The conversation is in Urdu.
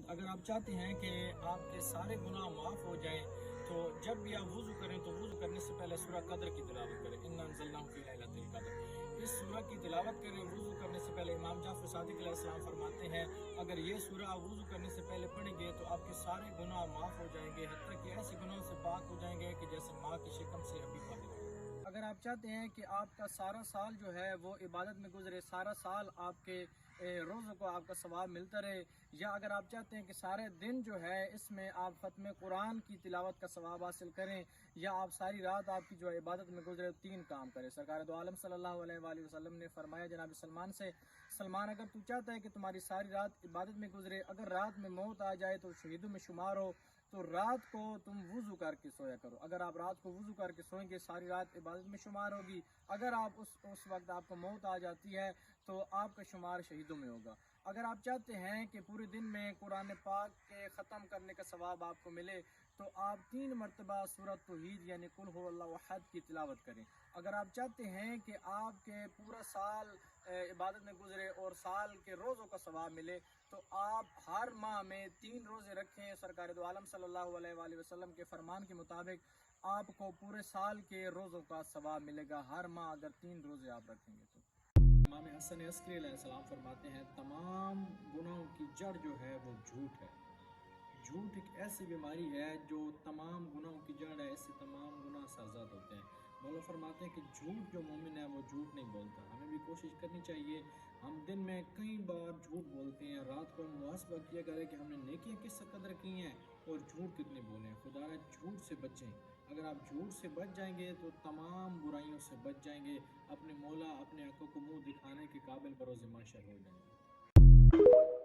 اگر آپ چاہتے ہیں کہ آپ کے سارے گناہ معاف ہو جائیں تو جب بھی آپ وضو کریں تو وضو کرنے سے پہلے سورہ قدر کی تلاوت کریں، انا انزلناہ فی لیلۃ القدر۔ اس سورہ کی تلاوت کریں وضو کرنے سے پہلے۔ امام جعفر صادق علیہ السلام فرماتے ہیں اگر یہ سورہ آپ وضو کرنے سے پہلے پڑھیں گے تو آپ کے سارے گناہ معاف ہو جائیں گے، حتیٰ کہ ایسے گناہوں سے پاک ہو جائیں گے کہ جیسے ماں کی شکم سے ابھی پاک ہو۔ اگر آپ چاہتے ہیں کہ آپ کا سارا سال جو ہے وہ عبادت میں گزرے، سارا سال آپ کے روزوں کو آپ کا ثواب ملتا رہے، یا اگر آپ چاہتے ہیں کہ سارے دن جو ہے اس میں آپ ختم قرآن کی تلاوت کا ثواب حاصل کریں، یا آپ ساری رات آپ کی جو عبادت میں گزرے، تین کام کریں۔ سرکار دو عالم صلی اللہ علیہ وآلہ وسلم نے فرمایا جناب سلمان سے، سلمان اگر تو چاہتا ہے کہ تمہاری ساری رات عبادت میں گزرے، اگر رات میں موت آ جائے تو شہیدوں میں شمار ہو، تو رات کو تم وضو کر کے سویا کرو۔ اگر آپ رات کو وضو کر کے سوئیں گے ساری رات عبادت میں شمار ہوگی، اگر آپ اس وقت آپ کو موت آ جاتی ہے تو آپ کا شمار شہیدوں میں ہوگا۔ اگر آپ چاہتے ہیں کہ پورے دن میں قرآن پاک کے ختم کرنے کا ثواب آپ کو ملے تو آپ 3 مرتبہ سورۃ توحید یعنی قل هو اللہ احد کی تلاوت کریں۔ اگر آپ چاہتے ہیں کہ آپ کے پورا سال عبادت میں گزرے اور سال کے روزوں کا ثواب ملے تو آپ ہر ماہ میں 3 روزے رکھیں۔ سرکار دو عالم صلی اللہ علیہ وآلہ وسلم کے فرمان کے مطابق آپ کو پورے سال کے روزوں کا ثواب ملے گا، ہر ماہ اگر 3 روزے آپ رکھیں گے تو۔ امام حسن عسکری علیہ السلام فرماتے ہیں تمام گناہوں کی جڑ جو ہے وہ جھوٹ ہے۔ جھوٹ ایک ایسی بیماری ہے جو تمام گناہوں کی جڑ ہے، اس سے تمام گناہ سرزد ہوتے ہیں۔ مولا فرماتے ہیں کہ جھوٹ جو مومن ہے وہ جھوٹ نہیں بولتا۔ ہمیں بھی کوشش کرنی چاہیے، ہم دن میں کئی بار جھوٹ بولتے ہیں، رات کو ہم محاسبہ کیا کریں کہ ہم نے نیکیاں کس قدر کی ہیں اور جھوٹ کتنے بولے ہیں۔ خدا را جھوٹ سے بچیں، اگر آپ جھوٹ سے بچ جائیں گے تو تمام برائیوں سے بچ جائیں گے، اپنے مولا اپنے آنکھوں کو منہ دکھانے کے قابل بروز محشر ہو جائیں گے۔